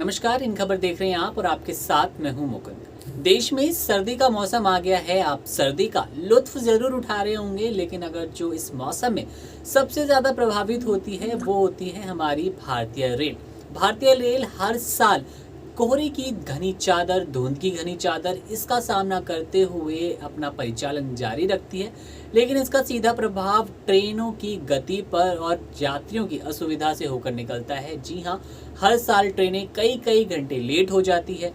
नमस्कार, इन खबर देख रहे हैं आप और आपके साथ मैं हूं मुकुंद। देश में सर्दी का मौसम आ गया है। आप सर्दी का लुत्फ जरूर उठा रहे होंगे, लेकिन अगर जो इस मौसम में सबसे ज्यादा प्रभावित होती है वो होती है हमारी भारतीय रेल। भारतीय रेल हर साल कोहरे की घनी चादर, धुंध की घनी चादर, इसका सामना करते हुए अपना परिचालन जारी रखती है, लेकिन इसका सीधा प्रभाव ट्रेनों की गति पर और यात्रियों की असुविधा से होकर निकलता है। जी हाँ, हर साल ट्रेनें कई कई घंटे लेट हो जाती है।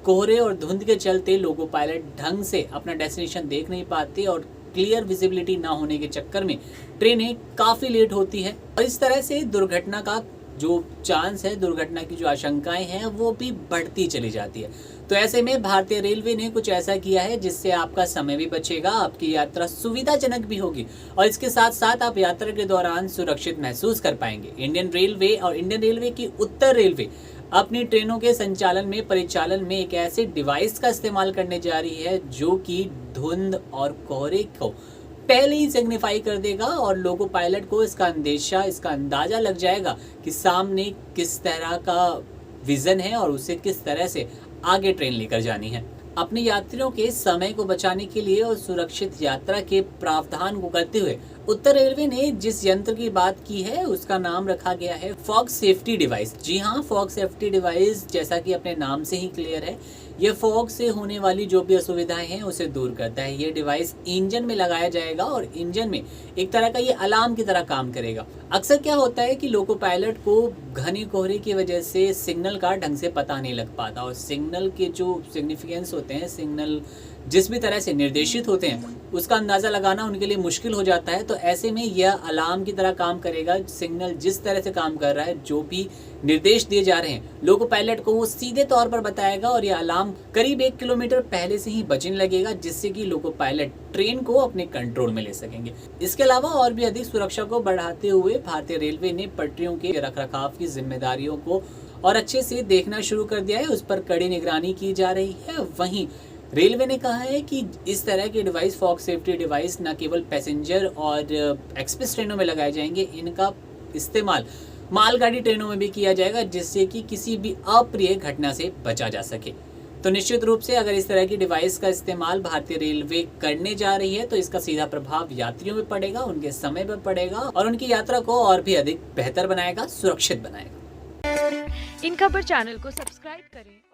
कोहरे और धुंध के चलते लोको पायलट ढंग से अपना डेस्टिनेशन देख नहीं पाते और क्लियर विजिबिलिटी ना होने के चक्कर में ट्रेनें काफ़ी लेट होती है और इस तरह से दुर्घटना का जो चांस है, दुर्घटना की जो आशंकाएं हैं, वो भी बढ़ती चली जाती है। तो ऐसे में भारतीय रेलवे ने कुछ ऐसा किया है जिससे आपका समय भी बचेगा, आपकी यात्रा सुविधाजनक भी होगी और इसके साथ साथ आप यात्रा के दौरान सुरक्षित महसूस कर पाएंगे। इंडियन रेलवे और इंडियन रेलवे की उत्तर रेलवे अपनी ट्रेनों के संचालन में, परिचालन में एक ऐसे डिवाइस का इस्तेमाल करने जा रही है जो कि धुंध और कोहरे को पहले ही सिग्निफाई कर देगा और लोको पायलट को इसका अंदाजा लग जाएगा कि सामने किस तरह का विजन है और उसे किस तरह से आगे ट्रेन लेकर जानी है। अपने यात्रियों के समय को बचाने के लिए और सुरक्षित यात्रा के प्रावधान को करते हुए उत्तर रेलवे ने जिस यंत्र की बात की है उसका नाम रखा गया है फॉग सेफ्टी डिवाइस। जी हाँ, फॉग सेफ्टी डिवाइस जैसा कि अपने नाम से ही क्लियर है, ये फॉग से होने वाली जो भी असुविधाएं हैं उसे दूर करता है। ये डिवाइस इंजन में लगाया जाएगा और इंजन में एक तरह का ये अलार्म की तरह काम करेगा। अक्सर क्या होता है कि लोको पायलट को घने कोहरे की वजह से सिग्नल का ढंग से पता नहीं लग पाता और सिग्नल के जो सिग्निफिकेंस होते हैं, सिग्नल जिस भी तरह से निर्देशित होते हैं उसका अंदाज़ा लगाना उनके लिए मुश्किल हो जाता है। तो ऐसे में यह अलार्म की तरह काम करेगा। सिग्नल जिस तरह से काम कर रहा है, जो भी निर्देश दिए जा रहे हैं लोको पायलट को, वो सीधे तौर पर बताएगा और यह अलार्म करीब 1 किलोमीटर पहले से ही बजने लगेगा, जिससे कि लोको पायलट ट्रेन को अपने कंट्रोल में ले सकेंगे। इसके अलावा और भी अधिक सुरक्षा को बढ़ाते हुए भारतीय रेलवे ने पटरियों के रखरखाव की जिम्मेदारियों को और अच्छे से देखना शुरू कर दिया है। उस पर कड़ी निगरानी की जा रही है। वहीं रेलवे ने कहा है कि इस तरह के डिवाइस, फॉग सेफ्टी डिवाइस, न केवल पैसेंजर और एक्सप्रेस ट्रेनों में लगाए जाएंगे, इनका इस्तेमाल मालगाड़ी ट्रेनों में भी किया जाएगा, जिससे कि किसी भी अप्रिय घटना से बचा जा सके। तो निश्चित रूप से अगर इस तरह की डिवाइस का इस्तेमाल भारतीय रेलवे करने जा रही है तो इसका सीधा प्रभाव यात्रियों पर पड़ेगा, उनके समय पर पड़ेगा और उनकी यात्रा को और भी अधिक बेहतर बनाएगा, सुरक्षित बनाएगा। इन खबर चैनल को सब्सक्राइब करें।